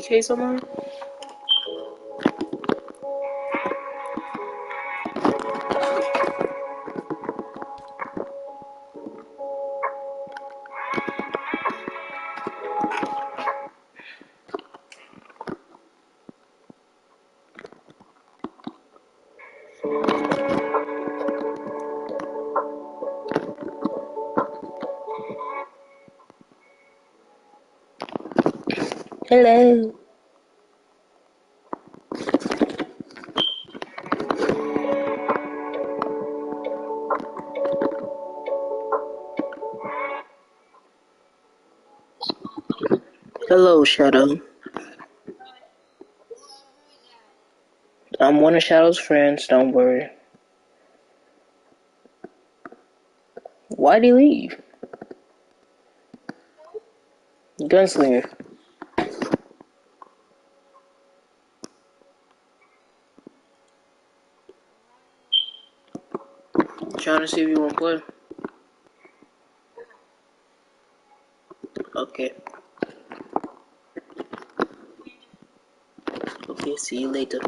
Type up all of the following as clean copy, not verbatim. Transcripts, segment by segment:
DK somewhere? Hello. Hello, Shadow. I'm one of Shadow's friends, don't worry. Why'd he leave? Gunslinger. Trying to see if you want to play. Okay. Okay, see you later.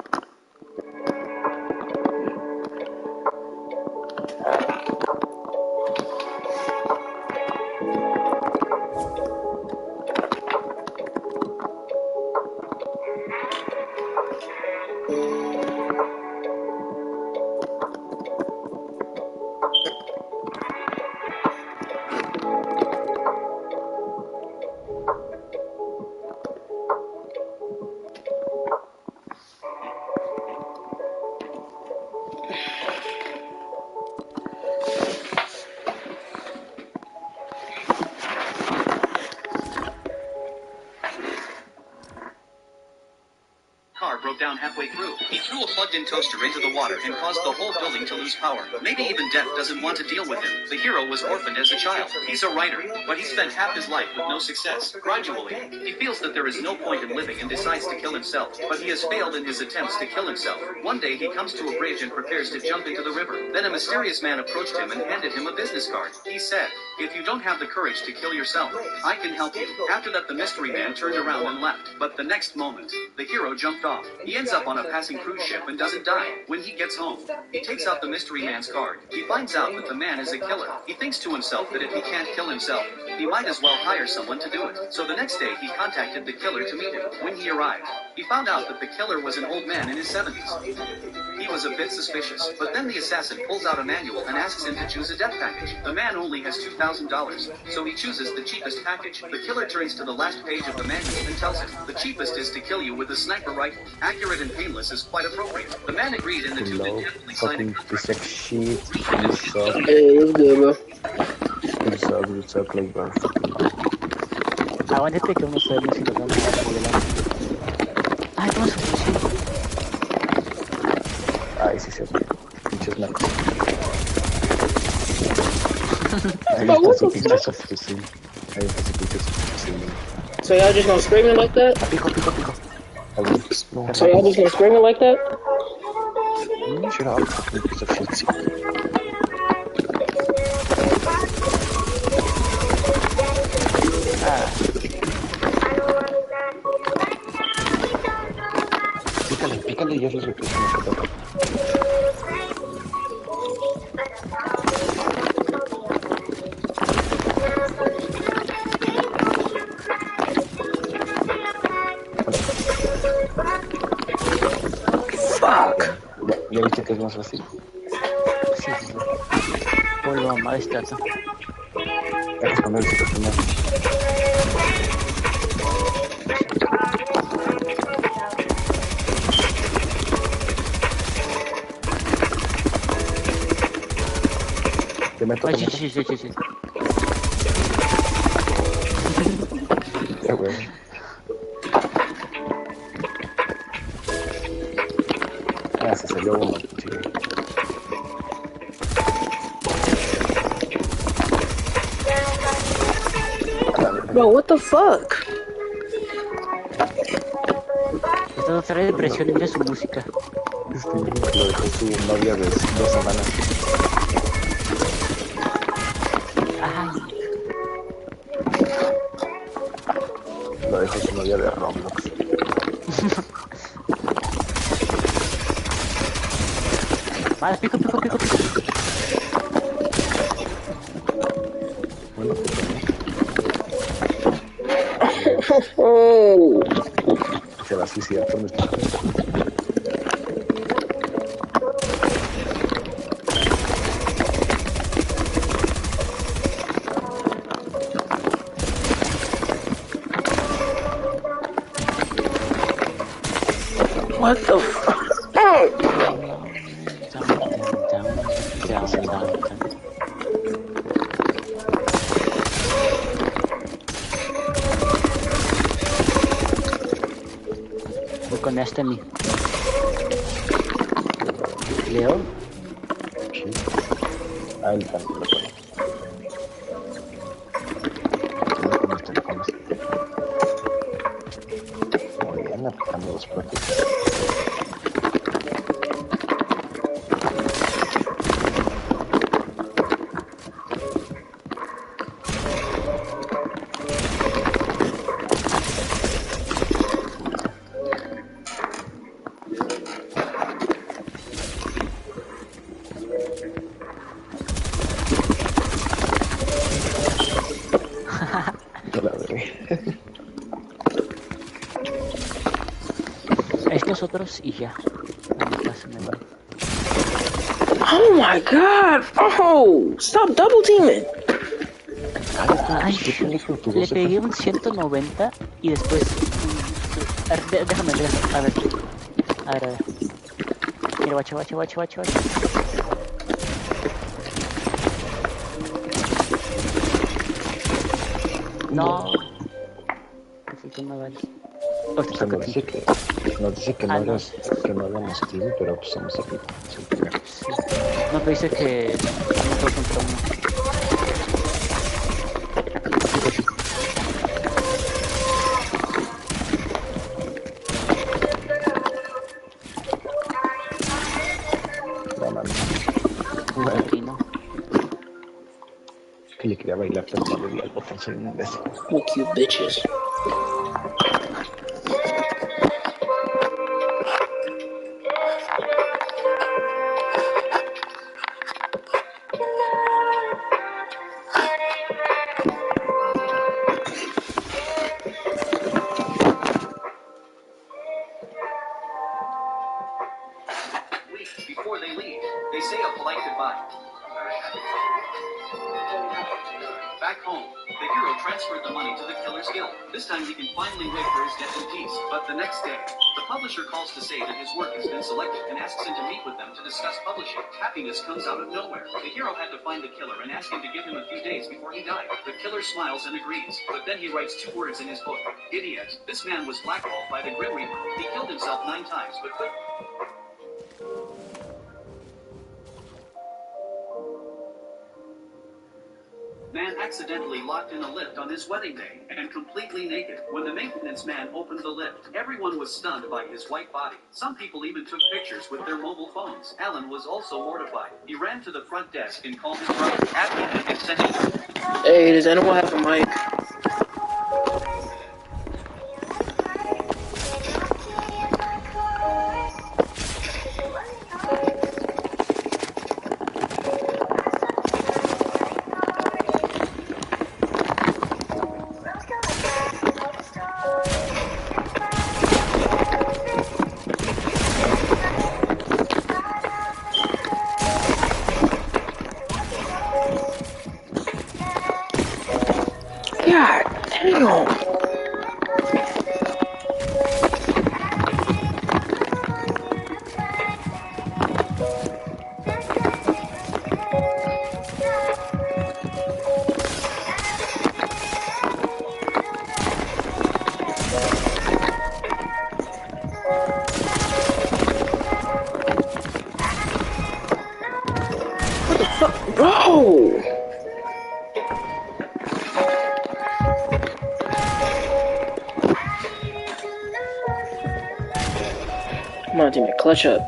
Broke down halfway through. He threw a plugged-in toaster into the water and caused the whole building to lose power. Maybe even death doesn't want to deal with him. The hero was orphaned as a child. He's a writer, but he spent half his life with no success. Gradually, he feels that there is no point in living and decides to kill himself. But he has failed in his attempts to kill himself. One day, he comes to a bridge and prepares to jump into the river. Then a mysterious man approached him and handed him a business card. He said, "If you don't have the courage to kill yourself, I can help you." After that, the mystery man turned around and left. But the next moment, the hero jumped off. He ends up on a passing cruise ship and doesn't die. When he gets home, he takes out the mystery man's card. He finds out that the man is a killer. He thinks to himself that if he can't kill himself, he might as well hire someone to do it. So the next day, he contacted the killer to meet him. When he arrived, he found out that the killer was an old man in his 70s. He was a bit suspicious, but then the assassin pulls out a manual and asks him to choose a death package. The man only has $2,000, so he chooses the cheapest package. The killer turns to the last page of the manual and tells him, "The cheapest is to kill you with a sniper rifle. Accurate and painless is quite appropriate." The man agreed and the two men definitely signed a contract. Piece of shit. You suck. Hey, what's good, bro? You suck like bar. Aguántate que uno sabe si lo vamos a hacer adelante. Ay, ¿cómo se puso? Ay, sí, cierto. Pinches nacos. Ahí Bro, está what su the pinche fuck? subfusil. Ahí está su pinche subfusil. So y'all just gonna scream it like that? Pico, pico, pico. No, So y'all just gonna scream it like that? shut up, fucking piece of shit. Pícale y ya se repite. Fuck. ¿Ya viste que es más fácil? Sí, sí, sí. Vuelvo a más estatua. Hay que responder ese personaje. Te meto, Ay, te sí, meto. sí, sí, sí, sí. Ya, güey. Ah, se salió uno, sí. Bro, what the fuck? Esta no trae depresión, mira su música. Lo dejó su novia de 2 semanas. Ay, Lo dejó su novia de Roblox. Vale, pico. Bueno, Oh. se va a suicidar por nuestra cuenta. What the fuck? Voy con este mi. Leo. Sí. Ah, el tanto lo pone. Con los teléfonos. Muy bien, aplicando los propios. Ya la veré. Estos otros y ya. Oh my god! Oh! Stop double teaming! Ay, le pegué un 190 y después... A ver, déjame, a ver. Mira, guacha. No. Necesito una bala. O sea, nos dice que no hagas, que no hagamos team, pero pues somos equipo. Sí. No, pero dice que somos 2 contra 1. No mames. Padrino. Que le quería bailar, pero no le di al botón, soy un imbécil. Fuck you bitches. Before they leave, they say a polite goodbye. Back home, the hero transferred the money to the killer's guild. This time he can finally wait for his death in peace. But the next day, the publisher calls to say that his work has been selected and asks him to meet with them to discuss publishing. Happiness comes out of nowhere. The hero had to find the killer and ask him to give him a few days before he died. The killer smiles and agrees, but then he writes 2 words in his book. Idiot. This man was blackballed by the Grim Reaper. He killed himself 9 times, but could... Man accidentally locked in a lift on his wedding day, and completely naked. When the maintenance man opened the lift, everyone was stunned by his white body. Some people even took pictures with their mobile phones. Alan was also mortified. He ran to the front desk and called his brother. Happy and sent him. Hey, does anyone have a mic? God damn. What the fuck? Bro! Come on, teammate, clutch up.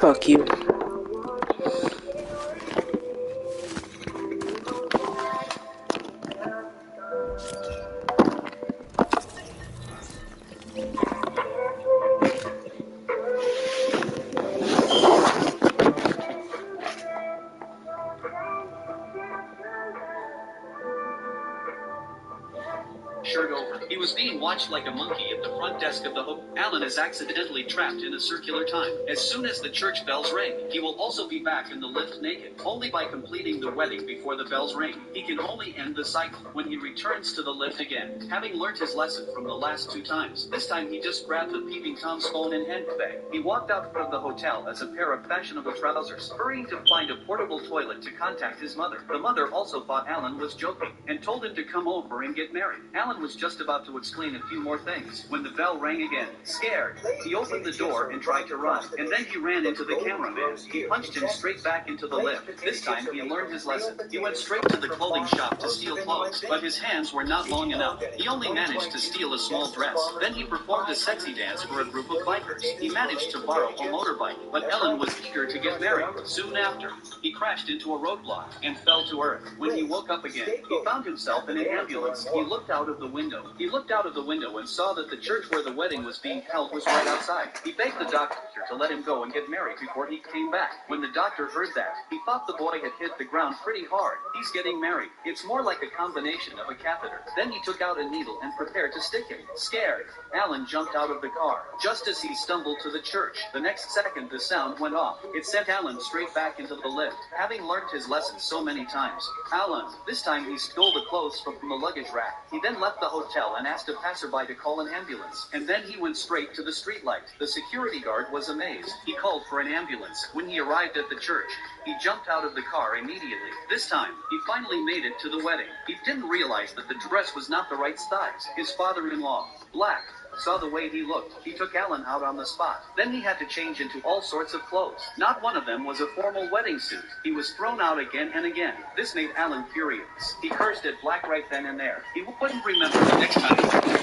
Fuck you. Shirt over. He was being watched like a monkey at the front desk of the hotel. Alan is accidentally trapped in a circular time. As soon as the church bells ring, he will also be back in the lift naked. Only by completing the wedding before the bells ring, he can only end the cycle when he returns to the lift again. Having learned his lesson from the last 2 times, this time he just grabbed the peeping Tom's phone and handbag. He walked out of the hotel as a pair of fashionable trousers, hurrying to find a portable toilet to contact his mother. The mother also thought Alan was joking and told him to come over and get married. Alan was just about to explain a few more things when the bell rang again. Scared, he opened the door and tried to run, and then he ran into the cameraman. He punched him straight back into the lift. This time he learned his lesson. He went straight to the clothing shop to steal clothes, but his hands were not long enough. He only managed to steal a small dress. Then he performed a sexy dance for a group of bikers. He managed to borrow a motorbike, but Ellen was eager to get married. Soon after, he crashed into a roadblock and fell to earth. When he woke up again, he found himself in an ambulance. He looked out of the window. He looked out of the window and saw that the church where the wedding was being held was right outside. He begged the doctor to let him go and get married before he came back. When the doctor heard that, he thought the boy had hit the ground pretty hard. He's getting married. It's more like a combination of a catheter. Then he took out a needle and prepared to stick him. Scared, Alan jumped out of the car. Just as he stumbled to the church, the next second the sound went off. It sent Alan straight back into the lift. Having learned his lesson so many times, Alan, this time he stole the clothes from the luggage rack. He then left the hotel and asked a passerby to call an ambulance. And then he went straight to the streetlight. The security guard was amazed. He called for an ambulance. When he arrived at the church, he jumped out of the car immediately. This time, he finally made it to the wedding. He didn't realize that the dress was not the right size. His father-in-law, Black, saw the way he looked. He took Alan out on the spot. Then he had to change into all sorts of clothes. Not one of them was a formal wedding suit. He was thrown out again and again. This made Alan furious. He cursed at Black right then and there. He wouldn't remember the next time.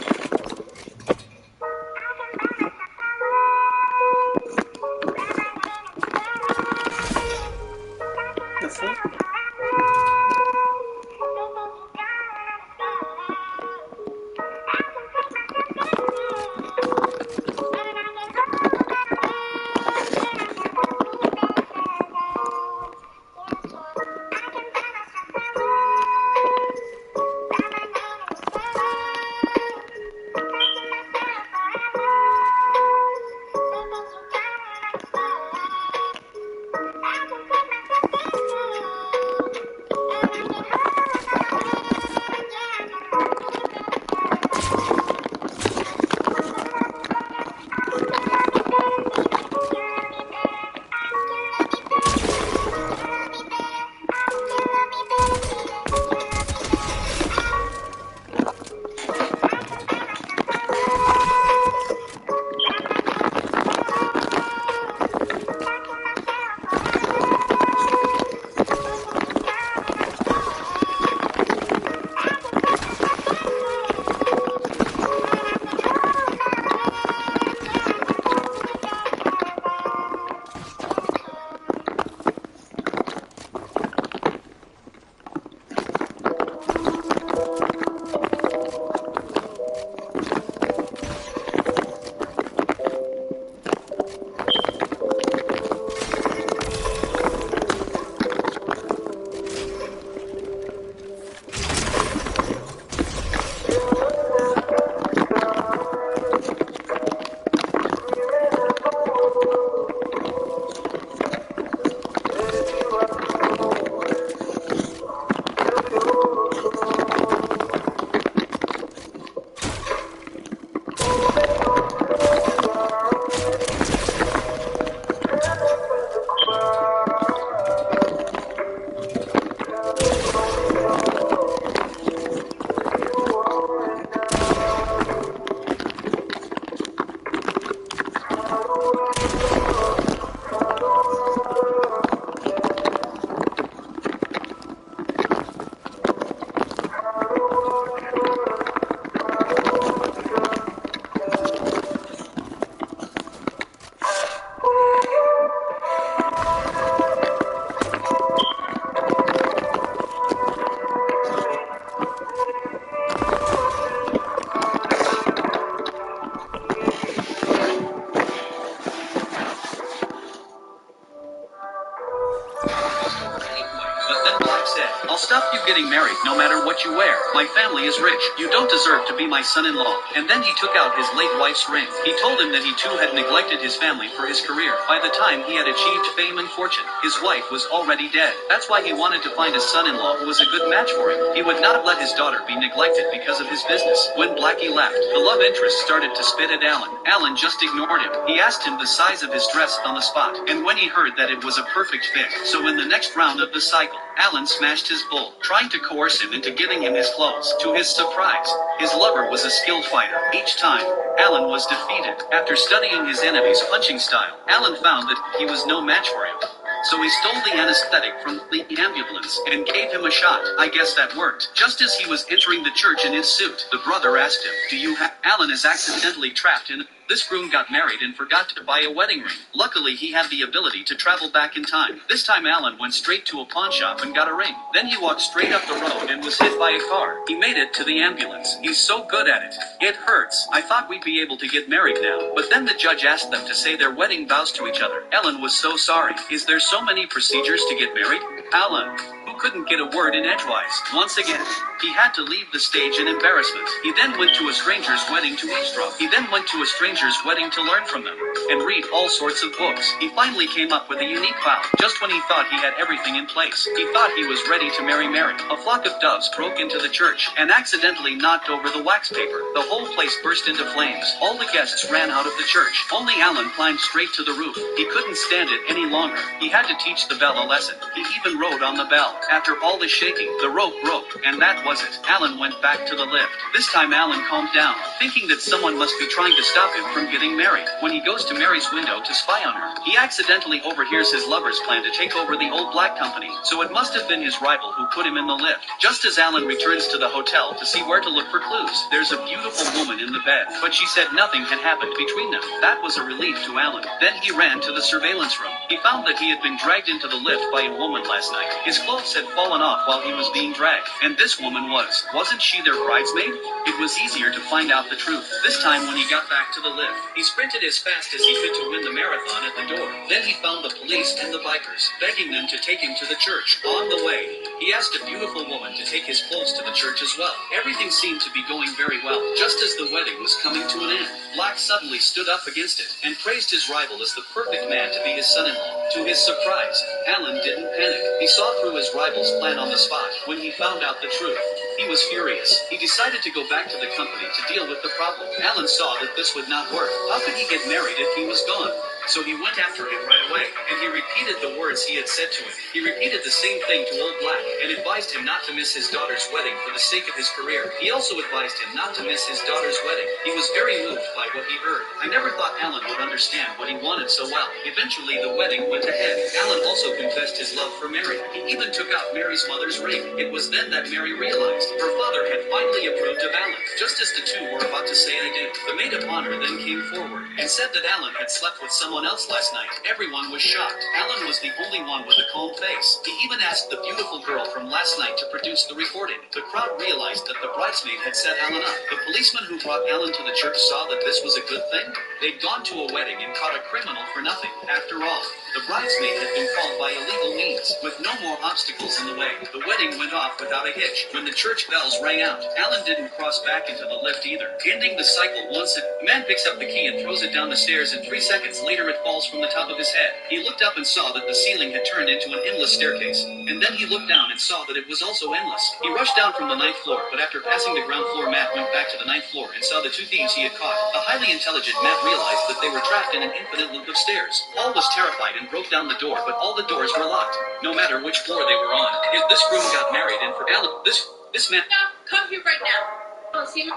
I'll stop you getting married no matter what you wear. My family is rich. You don't deserve to be my son-in-law. And then he took out his late wife's ring. He told him that he too had neglected his family for his career. By the time he had achieved fame and fortune, his wife was already dead. That's why he wanted to find a son-in-law who was a good match for him. He would not let his daughter be neglected because of his business. When Blackie left, the love interest started to spit at Alan. Alan just ignored him. He asked him the size of his dress on the spot, and when he heard that it was a perfect fit, so in the next round of the cycle, Alan smashed his bull, trying to coerce him into giving him his clothes. To his surprise, his lover was a skilled fighter. Each time, Alan was defeated. After studying his enemy's punching style, Alan found that he was no match for him. So he stole the anesthetic from the ambulance and gave him a shot. I guess that worked. Just as he was entering the church in his suit, the brother asked him, "Do you have..." Alan is accidentally trapped in... This groom got married and forgot to buy a wedding ring. Luckily, he had the ability to travel back in time. This time, Alan went straight to a pawn shop and got a ring. Then he walked straight up the road and was hit by a car. He made it to the ambulance. He's so good at it. It hurts. I thought we'd be able to get married now. But then the judge asked them to say their wedding vows to each other. Alan was so sorry. Is there so many procedures to get married? Alan, who couldn't get a word in edgewise. Once again, he had to leave the stage in embarrassment. He then went to a stranger's wedding to eavesdrop. He then went to a stranger's wedding to learn from them and read all sorts of books. He finally came up with a unique vow. Just when he thought he had everything in place, he thought he was ready to marry Mary. A flock of doves broke into the church and accidentally knocked over the wax paper. The whole place burst into flames. All the guests ran out of the church. Only Alan climbed straight to the roof. He couldn't stand it any longer. He had to teach the bell a lesson. He even rode on the bell. After all the shaking, the rope broke, and that was it. Alan went back to the lift. This time Alan calmed down, thinking that someone must be trying to stop him from getting married. When he goes to Mary's window to spy on her, he accidentally overhears his lover's plan to take over the old black company, so it must have been his rival who put him in the lift. Just as Alan returns to the hotel to see where to look for clues, there's a beautiful woman in the bed, but she said nothing had happened between them. That was a relief to Alan. Then he ran to the surveillance room. He found that he had been dragged into the lift by a woman last night. His clothes had fallen off while he was being dragged, and this woman wasn't she their bridesmaid? It was easier to find out the truth. This time when he got back to the lift, he sprinted as fast as he could to win the marathon at the door. Then he found the police and the bikers, begging them to take him to the church. On the way, he asked a beautiful woman to take his clothes to the church as well. Everything seemed to be going very well. Just as the wedding was coming to an end, Black suddenly stood up against it and praised his rival as the perfect man to be his son-in-law. To his surprise, Alan didn't panic. He saw through his rival's plan on the spot. When he found out the truth, he was furious. He decided to go back to the company to deal with the problem. Alan saw that this would not work. How could he get married if he was gone? So he went after him right away, and he repeated the words he had said to him. He repeated the same thing to Old Black, and advised him not to miss his daughter's wedding for the sake of his career. He also advised him not to miss his daughter's wedding. He was very moved by what he heard. I never thought Alan would understand what he wanted so well. Eventually, the wedding went ahead. Alan also confessed his love for Mary. He even took out Mary's mother's ring. It was then that Mary realized her father had finally approved of Alan. Just as the two were about to say I do, the maid of honor then came forward and said that Alan had slept with someone else last night. Everyone was shocked. Alan was the only one with a calm face. He even asked the beautiful girl from last night to produce the recording. The crowd realized that the bridesmaid had set Alan up. The policeman who brought Alan to the church saw that this was a good thing. They'd gone to a wedding and caught a criminal for nothing. After all, the bridesmaid had been called by illegal means, with no more obstacles in the way. The wedding went off without a hitch. When the church bells rang out, Alan didn't cross back into the lift either. Ending the cycle once the man picks up the key and throws it down the stairs, and 3 seconds later it falls from the top of his head. He looked up and saw that the ceiling had turned into an endless staircase, and then he looked down and saw that it was also endless. He rushed down from the 9th floor, but after passing the ground floor, Matt went back to the 9th floor and saw the 2 thieves he had caught. The highly intelligent Matt realized that they were trapped in an infinite loop of stairs. Paul was terrified and broke down the door, but all the doors were locked, no matter which floor they were on. If this groom got married, and for Alan, this man... Come here right now.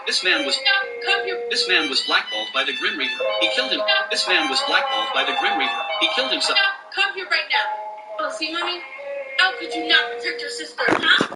This man was blackballed by the Grim Reaper. He killed him. This man was blackballed by the Grim Reaper. He killed himself. Come here right now. Oh, see, mommy? How could you not protect your sister, huh?